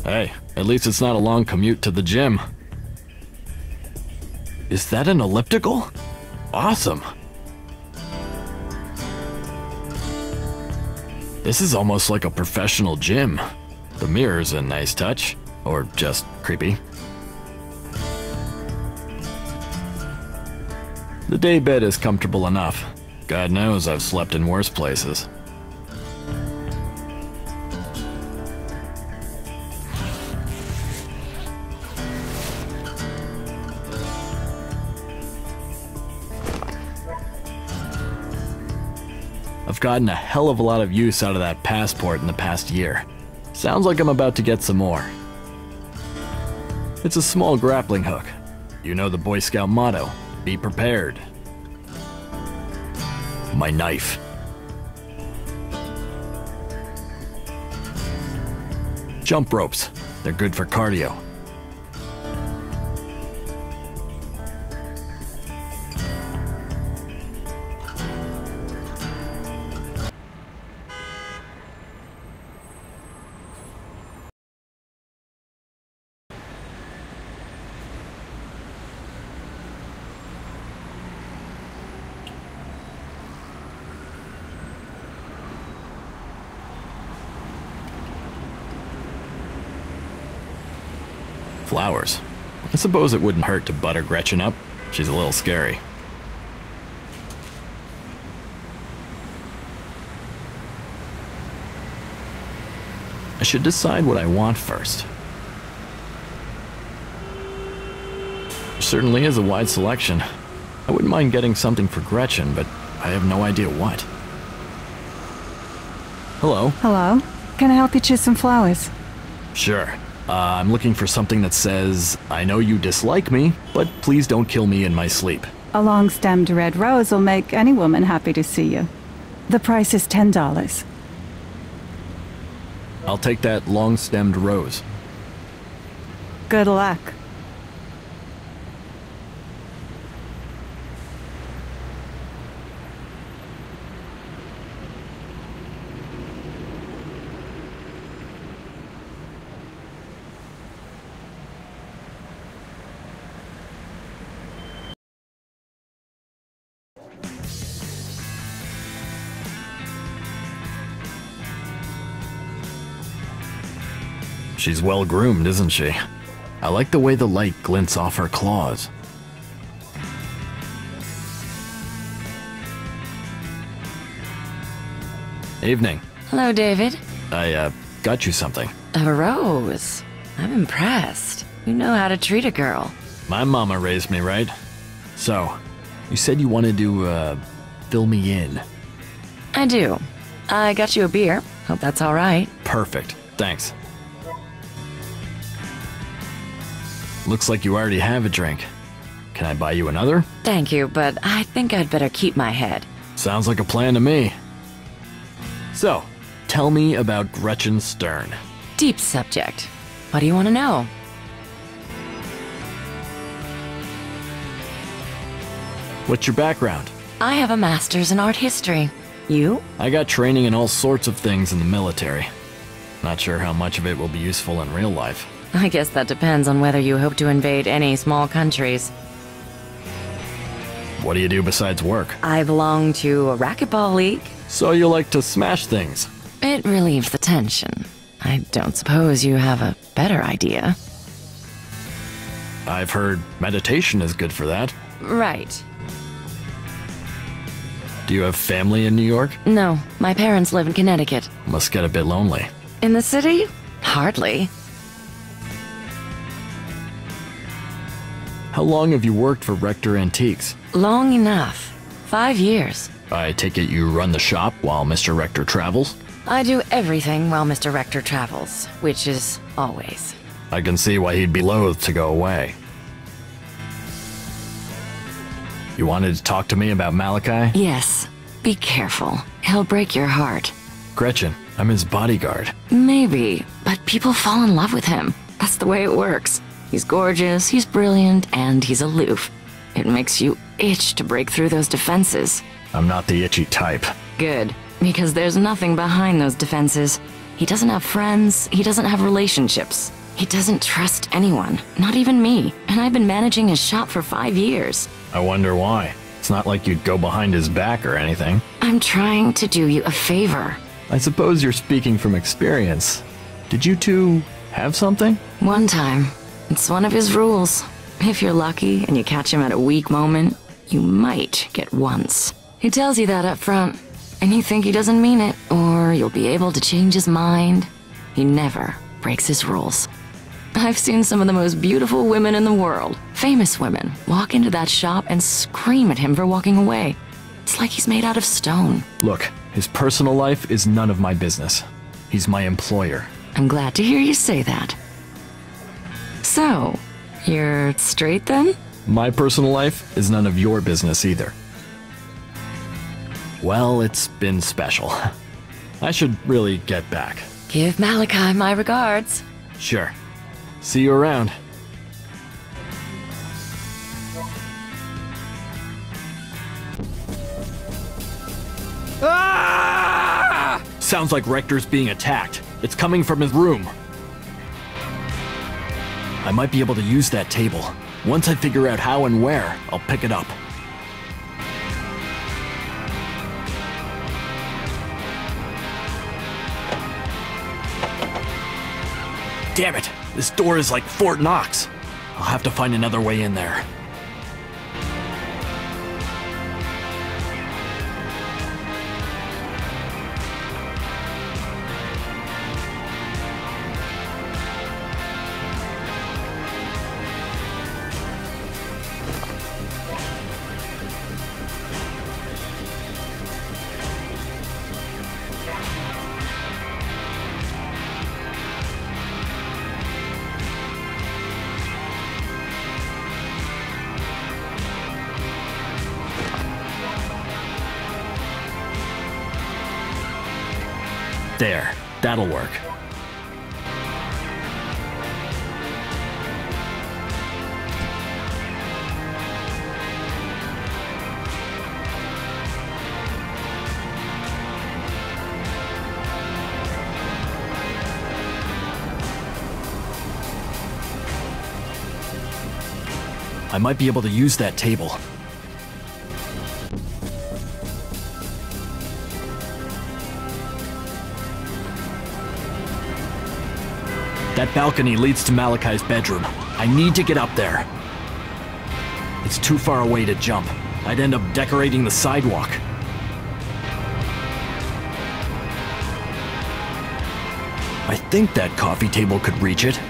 Hey, at least it's not a long commute to the gym. Is that an elliptical? Awesome. This is almost like a professional gym. The mirror's a nice touch, or just creepy. The day bed is comfortable enough. God knows I've slept in worse places. I've gotten a hell of a lot of use out of that passport in the past year. Sounds like I'm about to get some more. It's a small grappling hook. You know the Boy Scout motto, be prepared. My knife. Jump ropes. They're good for cardio. Flowers. I suppose it wouldn't hurt to butter Gretchen up. She's a little scary. I should decide what I want first. There certainly is a wide selection. I wouldn't mind getting something for Gretchen, but I have no idea what. Hello. Hello. Can I help you choose some flowers? Sure. I'm looking for something that says, I know you dislike me, but please don't kill me in my sleep. A long-stemmed red rose will make any woman happy to see you. The price is $10. I'll take that long-stemmed rose. Good luck. She's well groomed, isn't she? I like the way the light glints off her claws. Evening. Hello, David. I, got you something. A rose. I'm impressed. You know how to treat a girl. My mama raised me right. So, you said you wanted to, fill me in. I do. I got you a beer. Hope that's all right. Perfect. Thanks. Looks like you already have a drink. Can I buy you another? Thank you, but I think I'd better keep my head. Sounds like a plan to me. So, tell me about Gretchen Stern. Deep subject. What do you want to know? What's your background? I have a master's in art history. You? I got training in all sorts of things in the military. Not sure how much of it will be useful in real life. I guess that depends on whether you hope to invade any small countries. What do you do besides work? I belong to a racquetball league. So you like to smash things? It relieves the tension. I don't suppose you have a better idea. I've heard meditation is good for that. Right. Do you have family in New York? No, my parents live in Connecticut. Must get a bit lonely. In the city? Hardly. How long have you worked for Rector Antiques? Long enough. 5 years. I take it you run the shop while Mr. Rector travels? I do everything while Mr. Rector travels, which is always. I can see why he'd be loath to go away. You wanted to talk to me about Malachi? Yes. Be careful. He'll break your heart. Gretchen, I'm his bodyguard. Maybe, but people fall in love with him. That's the way it works. He's gorgeous, he's brilliant, and he's aloof. It makes you itch to break through those defenses. I'm not the itchy type. Good. Because there's nothing behind those defenses. He doesn't have friends, he doesn't have relationships. He doesn't trust anyone, not even me. And I've been managing his shop for 5 years. I wonder why. It's not like you'd go behind his back or anything. I'm trying to do you a favor. I suppose you're speaking from experience. Did you two have something? One time. It's one of his rules. If you're lucky and you catch him at a weak moment, you might get once. He tells you that up front, and you think he doesn't mean it, or you'll be able to change his mind. He never breaks his rules. I've seen some of the most beautiful women in the world, famous women, walk into that shop and scream at him for walking away. It's like he's made out of stone. Look, his personal life is none of my business. He's my employer. I'm glad to hear you say that. So, you're straight then? My personal life is none of your business either. Well, it's been special. I should really get back. Give Malachi my regards. Sure. See you around. Ah! Sounds like Rector's being attacked. It's coming from his room. I might be able to use that table. Once I figure out how and where, I'll pick it up. Damn it! This door is like Fort Knox. I'll have to find another way in there. There, that'll work. I might be able to use that table. That balcony leads to Malachi's bedroom. I need to get up there. It's too far away to jump. I'd end up decorating the sidewalk. I think that coffee table could reach it.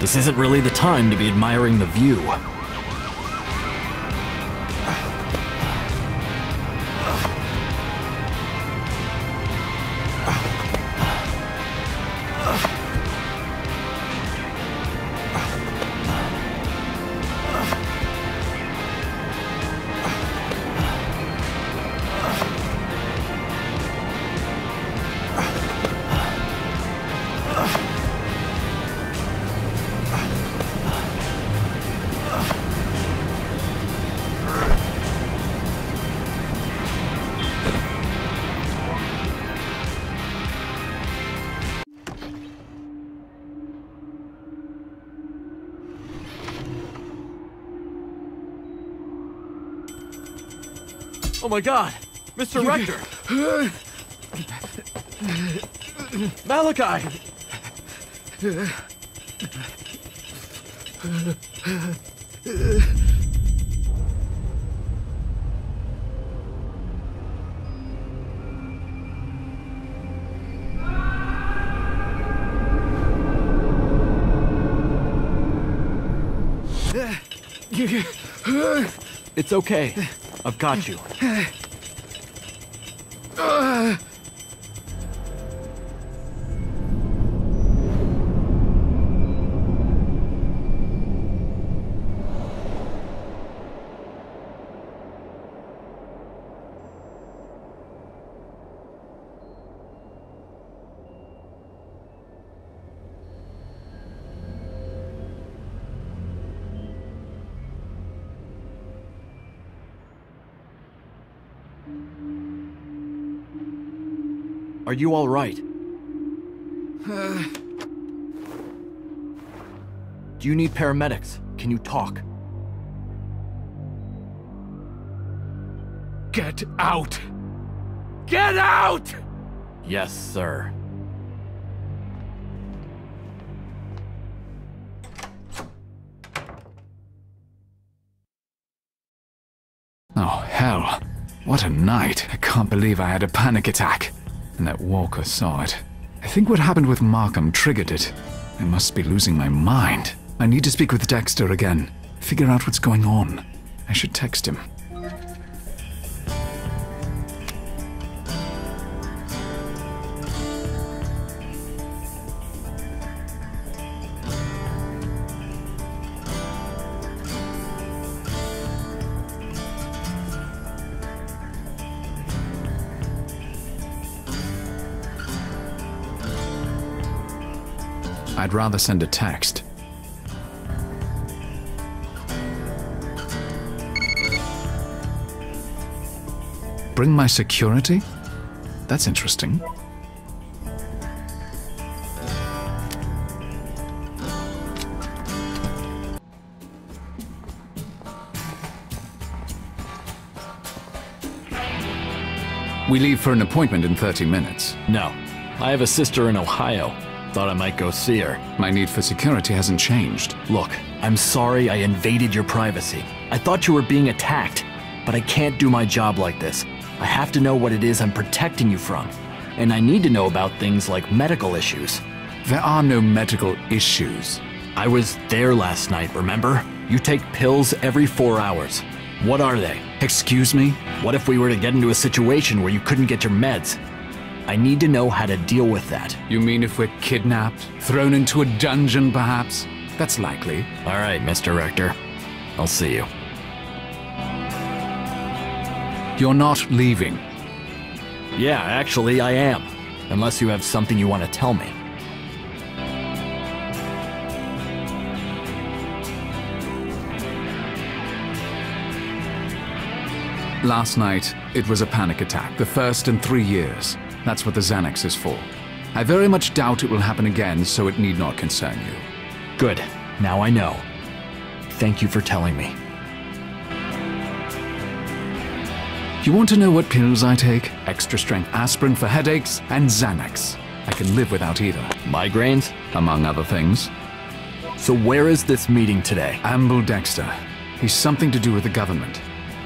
This isn't really the time to be admiring the view. Oh my god! Mr. Rector! Malachi! It's okay. I've got you. Are you all right? Do you need paramedics? Can you talk? Get out! Get out! Yes, sir. Oh, hell. What a night. I can't believe I had a panic attack. And that Walker saw it. I think what happened with Markham triggered it. I must be losing my mind. I need to speak with Dexter again. Figure out what's going on. I should text him. I'd rather send a text. Bring my security? That's interesting. We leave for an appointment in 30 minutes. No. I have a sister in Ohio. Thought I might go see her. My need for security hasn't changed. Look, I'm sorry I invaded your privacy. I thought you were being attacked, but I can't do my job like this. I have to know what it is I'm protecting you from. And I need to know about things like medical issues. There are no medical issues. I was there last night, remember? You take pills every 4 hours. What are they? Excuse me? What if we were to get into a situation where you couldn't get your meds? I need to know how to deal with that. You mean if we're kidnapped? Thrown into a dungeon, perhaps? That's likely. All right, Mr. Rector. I'll see you. You're not leaving. Yeah, actually, I am. Unless you have something you want to tell me. Last night, it was a panic attack, the first in 3 years. That's what the Xanax is for. I very much doubt it will happen again, so it need not concern you. Good. Now I know. Thank you for telling me. You want to know what pills I take? Extra strength aspirin for headaches and Xanax. I can live without either. Migraines? Among other things. So where is this meeting today? Amble Dexter. He's something to do with the government.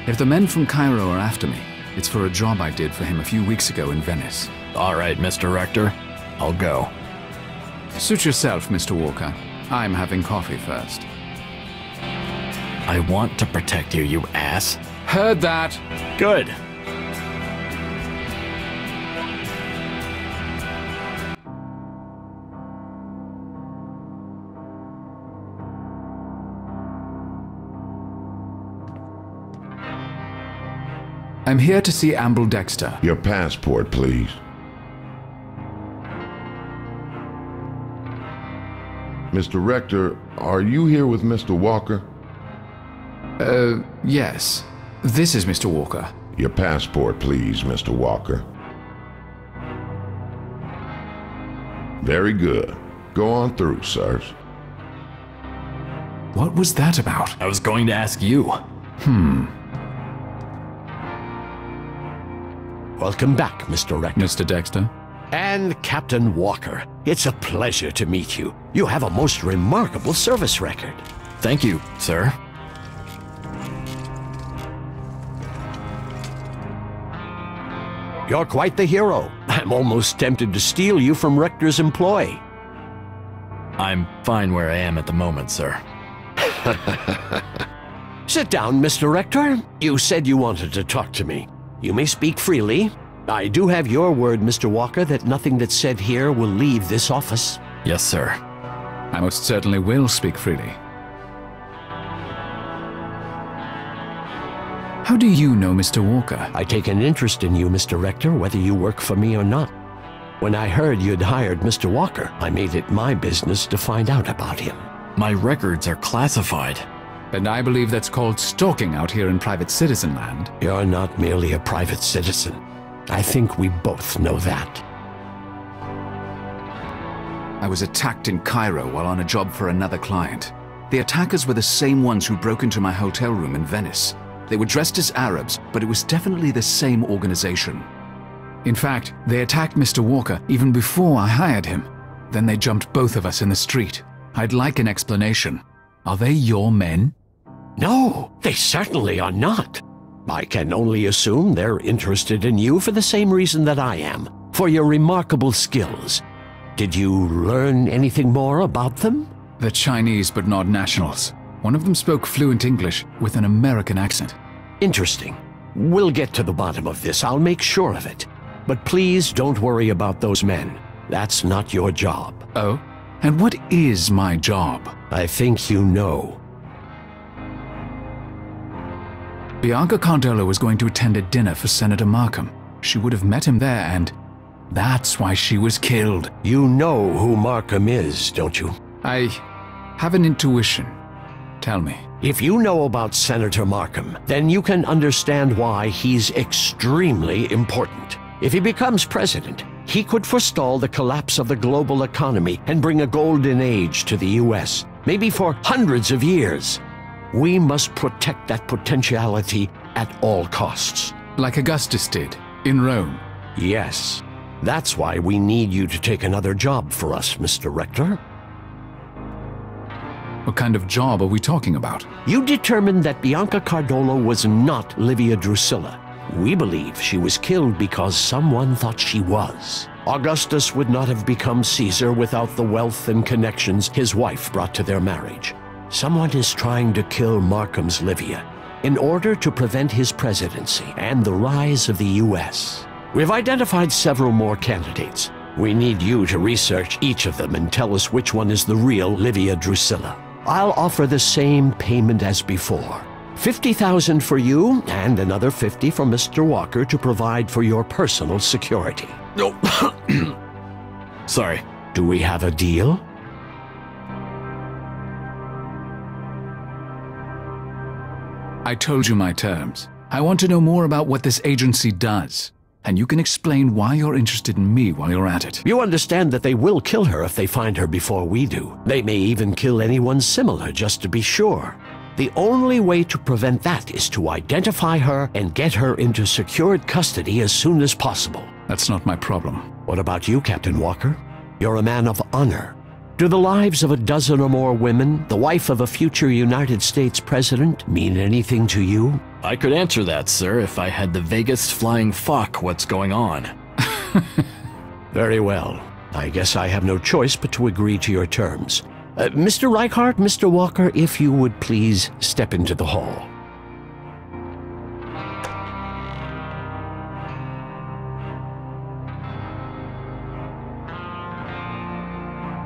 If the men from Cairo are after me, it's for a job I did for him a few weeks ago in Venice. All right, Mr. Rector. I'll go. Suit yourself, Mr. Walker. I'm having coffee first. I want to protect you, you ass. Heard that. Good. I'm here to see Amble Dexter. Your passport, please. Mr. Rector, are you here with Mr. Walker? Yes. This is Mr. Walker. Your passport, please, Mr. Walker. Very good. Go on through, sirs. What was that about? I was going to ask you. Welcome back, Mr. Rector. Mr. Dexter? And Captain Walker. It's a pleasure to meet you. You have a most remarkable service record. Thank you, sir. You're quite the hero. I'm almost tempted to steal you from Rector's employ. I'm fine where I am at the moment, sir. Sit down, Mr. Rector. You said you wanted to talk to me. You may speak freely. I do have your word, Mr. Walker, that nothing that's said here will leave this office. Yes, sir. I most certainly will speak freely. How do you know Mr. Walker? I take an interest in you, Mr. Rector, whether you work for me or not. When I heard you'd hired Mr. Walker, I made it my business to find out about him. My records are classified. And I believe that's called stalking out here in private citizen land. You're not merely a private citizen. I think we both know that. I was attacked in Cairo while on a job for another client. The attackers were the same ones who broke into my hotel room in Venice. They were dressed as Arabs, but it was definitely the same organization. In fact, they attacked Mr. Walker even before I hired him. Then they jumped both of us in the street. I'd like an explanation. Are they your men? No, they certainly are not. I can only assume they're interested in you for the same reason that I am, for your remarkable skills. Did you learn anything more about them? They're Chinese but not nationals. One of them spoke fluent English with an American accent. Interesting. We'll get to the bottom of this, I'll make sure of it. But please don't worry about those men. That's not your job. Oh? And what is my job? I think you know. Bianca Cardolo was going to attend a dinner for Senator Markham. She would have met him there, and that's why she was killed. You know who Markham is, don't you? I have an intuition. Tell me. If you know about Senator Markham, then you can understand why he's extremely important. If he becomes president, he could forestall the collapse of the global economy and bring a golden age to the US, maybe for hundreds of years. We must protect that potentiality at all costs. Like Augustus did, in Rome. Yes. That's why we need you to take another job for us, Mr. Rector. What kind of job are we talking about? You determined that Bianca Cardolo was not Livia Drusilla. We believe she was killed because someone thought she was. Augustus would not have become Caesar without the wealth and connections his wife brought to their marriage. Someone is trying to kill Markham's Livia in order to prevent his presidency and the rise of the US. We've identified several more candidates. We need you to research each of them and tell us which one is the real Livia Drusilla. I'll offer the same payment as before. $50,000 for you and another $50 for Mr. Walker to provide for your personal security. Sorry. Do we have a deal? I told you my terms. I want to know more about what this agency does. And you can explain why you're interested in me while you're at it. You understand that they will kill her if they find her before we do. They may even kill anyone similar just to be sure. The only way to prevent that is to identify her and get her into secured custody as soon as possible. That's not my problem. What about you, Captain Walker? You're a man of honor. Do the lives of a dozen or more women, the wife of a future United States president, mean anything to you? I could answer that, sir, if I had the vaguest flying fuck what's going on. Very well. I guess I have no choice but to agree to your terms. Mr. Reichardt, Mr. Walker, if you would please step into the hall.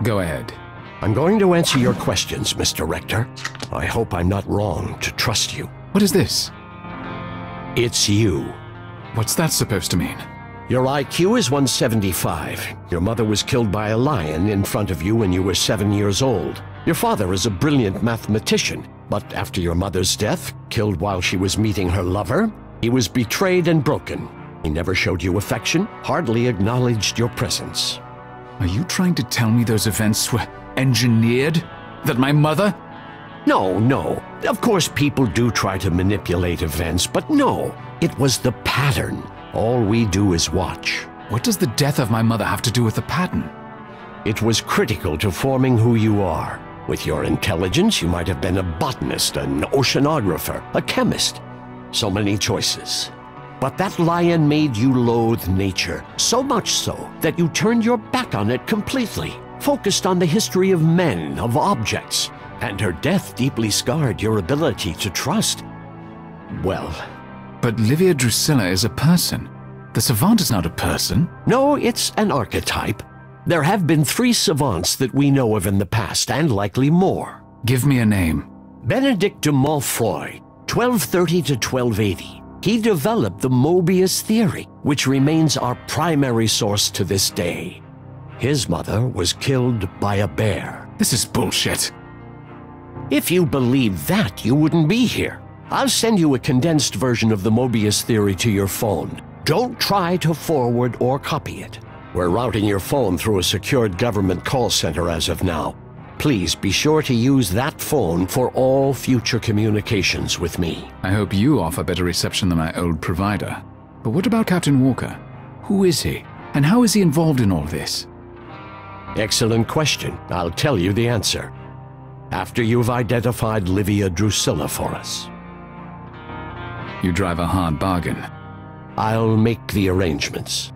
Go ahead. I'm going to answer your questions, Mr. Rector. I hope I'm not wrong to trust you. What is this? It's you. What's that supposed to mean? Your IQ is 175. Your mother was killed by a lion in front of you when you were 7 years old. Your father is a brilliant mathematician, but after your mother's death, killed while she was meeting her lover, he was betrayed and broken. He never showed you affection, hardly acknowledged your presence. Are you trying to tell me those events were engineered? That my mother? No. Of course people do try to manipulate events, but no. It was the pattern. All we do is watch. What does the death of my mother have to do with the pattern? It was critical to forming who you are. With your intelligence, you might have been a botanist, an oceanographer, a chemist. So many choices. But that lion made you loathe nature, so much so that you turned your back on it completely, focused on the history of men, of objects, and her death deeply scarred your ability to trust. Well... But Livia Drusilla is a person. The savant is not a person. No, it's an archetype. There have been 3 savants that we know of in the past, and likely more. Give me a name. Benedict de Montfroy, 1230 to 1280. He developed the Moebius theory, which remains our primary source to this day. His mother was killed by a bear. This is bullshit. If you believe that, you wouldn't be here. I'll send you a condensed version of the Moebius theory to your phone. Don't try to forward or copy it. We're routing your phone through a secured government call center as of now. Please be sure to use that phone for all future communications with me. I hope you offer better reception than my old provider. But what about Captain Walker? Who is he? And how is he involved in all this? Excellent question. I'll tell you the answer after you've identified Livia Drusilla for us. You drive a hard bargain. I'll make the arrangements.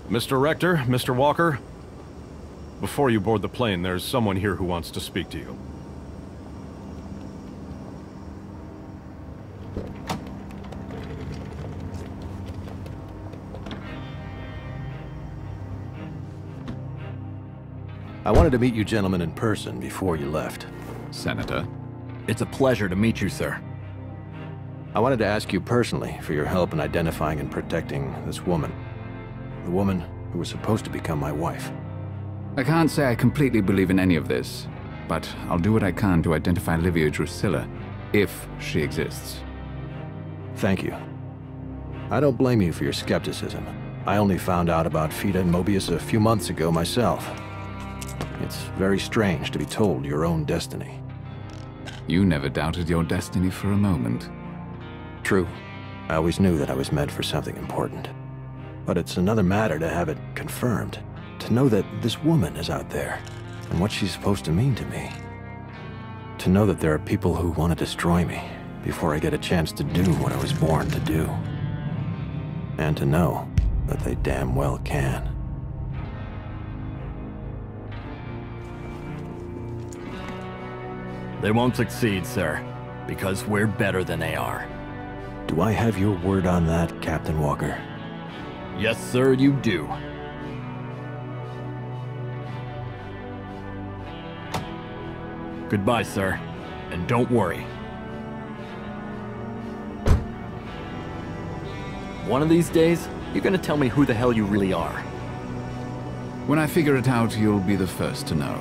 Mr. Rector, Mr. Walker, before you board the plane, there's someone here who wants to speak to you. I wanted to meet you gentlemen in person before you left. Senator. It's a pleasure to meet you, sir. I wanted to ask you personally for your help in identifying and protecting this woman. The woman who was supposed to become my wife. I can't say I completely believe in any of this, but I'll do what I can to identify Livia Drusilla, if she exists. Thank you. I don't blame you for your skepticism. I only found out about Fida and Moebius a few months ago myself. It's very strange to be told your own destiny. You never doubted your destiny for a moment. True. I always knew that I was meant for something important. But it's another matter to have it confirmed. To know that this woman is out there, and what she's supposed to mean to me. To know that there are people who want to destroy me before I get a chance to do what I was born to do. And to know that they damn well can. They won't succeed, sir, because we're better than they are. Do I have your word on that, Captain Walker? Yes, sir, you do. Goodbye, sir, and don't worry. One of these days, you're gonna tell me who the hell you really are. When I figure it out, you'll be the first to know.